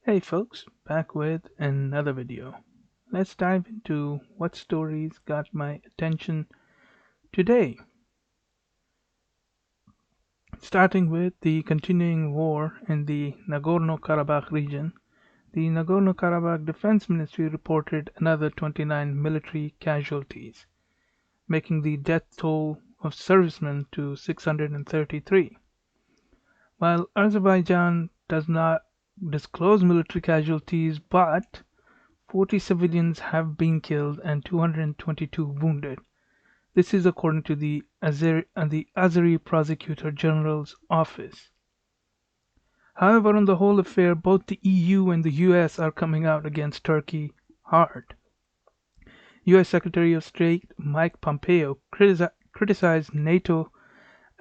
Hey folks, back with another video. Let's dive into what stories got my attention today. Starting with the continuing war in the Nagorno-Karabakh region, the Nagorno-Karabakh Defense Ministry reported another 29 military casualties, making the death toll of servicemen to 633. While Azerbaijan does not disclose military casualties, but 40 civilians have been killed and 222 wounded. This is according to the Azeri Prosecutor General's office. However, on the whole affair, both the EU and the US are coming out against Turkey hard. US Secretary of State Mike Pompeo criticized NATO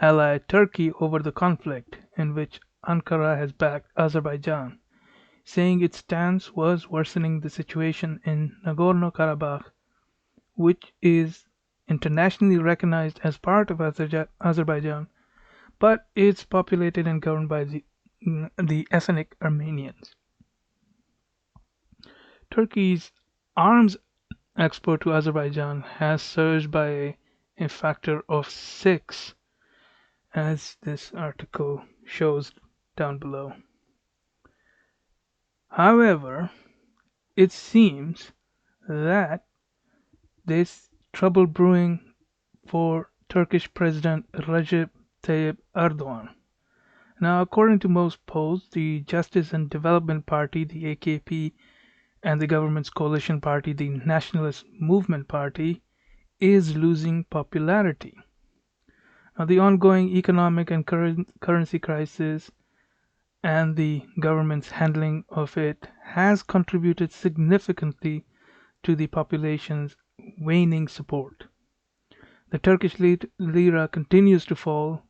ally Turkey over the conflict, in which Ankara has backed Azerbaijan, saying its stance was worsening the situation in Nagorno-Karabakh, which is internationally recognized as part of Azerbaijan, but it's populated and governed by the ethnic Armenians. Turkey's arms export to Azerbaijan has surged by a factor of 6, as this article shows down below. However, it seems that there's trouble brewing for Turkish President Recep Tayyip Erdogan. Now, according to most polls, the Justice and Development Party, the AKP, and the government's coalition party, the Nationalist Movement Party, is losing popularity. Now, the ongoing economic and currency crisis and the government's handling of it has contributed significantly to the population's waning support. The Turkish lira continues to fall,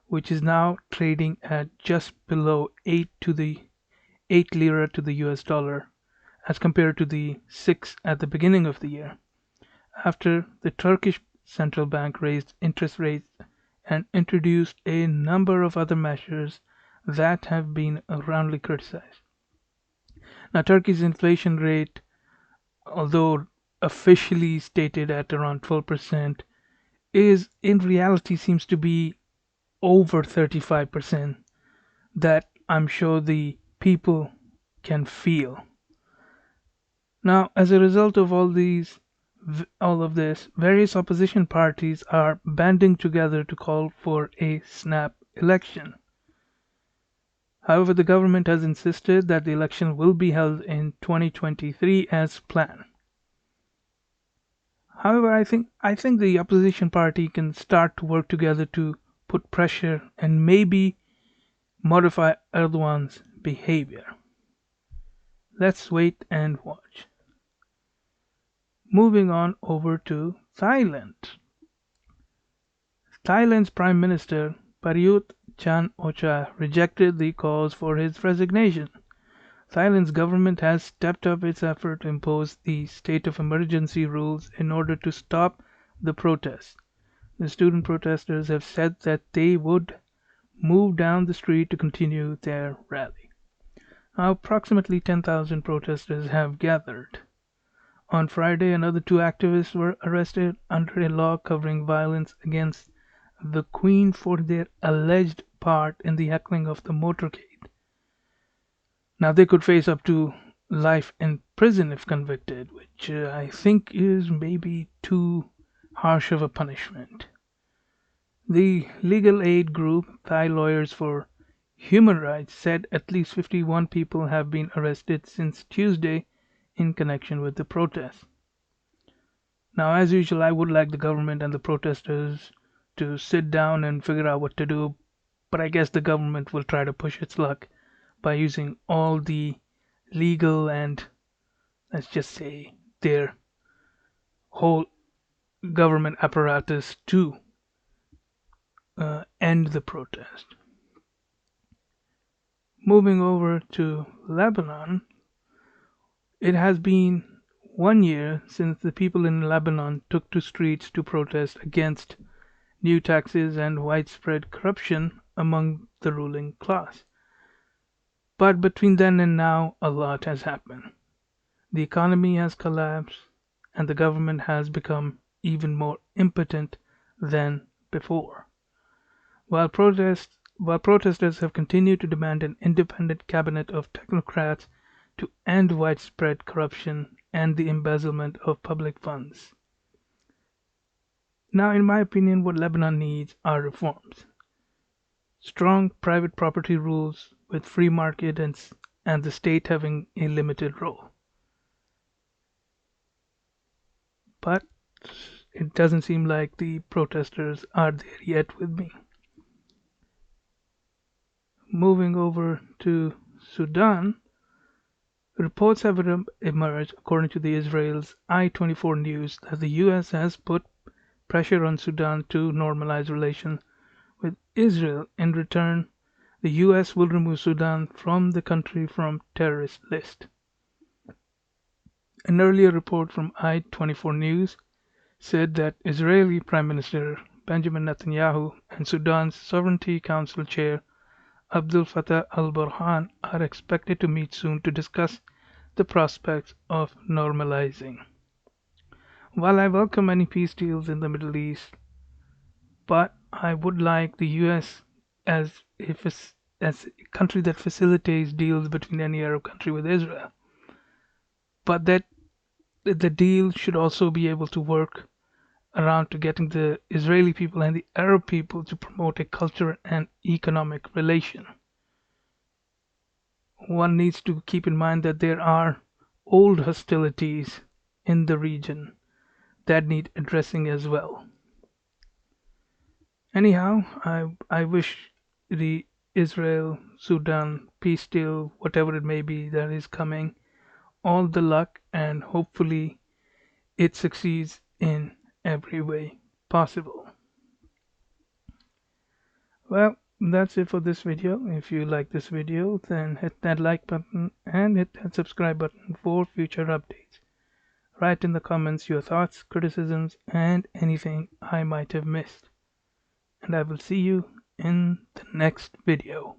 which is now trading at just below 8 lira to the US dollar, as compared to the 6 at the beginning of the year, after the Turkish central bank raised interest rates and introduced a number of other measures that have been roundly criticized. Now, Turkey's inflation rate, although officially stated at around 12%, is in reality seems to be over 35%, that I'm sure the people can feel. Now, as a result of all of this, various opposition parties are banding together to call for a snap election. However, the government has insisted that the election will be held in 2023 as planned. However, I think the opposition party can start to work together to put pressure and maybe modify Erdogan's behavior. Let's wait and watch. Moving on over to Thailand. Thailand's Prime Minister Prayut Chan-o-cha rejected the calls for his resignation. Thailand's government has stepped up its effort to impose the state of emergency rules in order to stop the protests. The student protesters have said that they would move down the street to continue their rally. Now, approximately 10,000 protesters have gathered. On Friday, another 2 activists were arrested under a law covering violence against the Queen for their alleged part in the heckling of the motorcade. Now, they could face up to life in prison if convicted, which I think is maybe too harsh of a punishment. The legal aid group Thai Lawyers for Human Rights said at least 51 people have been arrested since Tuesday in connection with the protests. Now, as usual, I would like the government and the protesters to sit down and figure out what to do, but I guess the government will try to push its luck by using all the legal and, let's just say, their whole government apparatus to end the protest. Moving over to Lebanon, it has been 1 year since the people in Lebanon took to streets to protest against new taxes and widespread corruption among the ruling class. But between then and now, a lot has happened. The economy has collapsed, and the government has become even more impotent than before. While protesters have continued to demand an independent cabinet of technocrats to end widespread corruption and the embezzlement of public funds. Now, in my opinion, what Lebanon needs are reforms. Strong private property rules with free market and the state having a limited role. But it doesn't seem like the protesters are there yet with me. Moving over to Sudan, reports have emerged, according to the Israel's I-24 News, that the U.S. has put pressure on Sudan to normalize relations with Israel. In return, the U.S. will remove Sudan from the country from terrorist list. An earlier report from I-24 News said that Israeli Prime Minister Benjamin Netanyahu and Sudan's Sovereignty Council Chair Abdel Fattah al-Burhan are expected to meet soon to discuss the prospects of normalizing. While I welcome any peace deals in the Middle East, but I would like the US as as a country that facilitates deals between any Arab country with Israel. But that the deal should also be able to work around to getting the Israeli people and the Arab people to promote a cultural and economic relation. One needs to keep in mind that there are old hostilities in the region that need addressing as well. Anyhow, I wish the Israel Sudan peace deal, whatever it may be that is coming, all the luck, and hopefully it succeeds in every way possible. Well, that's it for this video. If you like this video, then hit that like button and hit that subscribe button for future updates. Write in the comments your thoughts, criticisms, and anything I might have missed. And I will see you in the next video.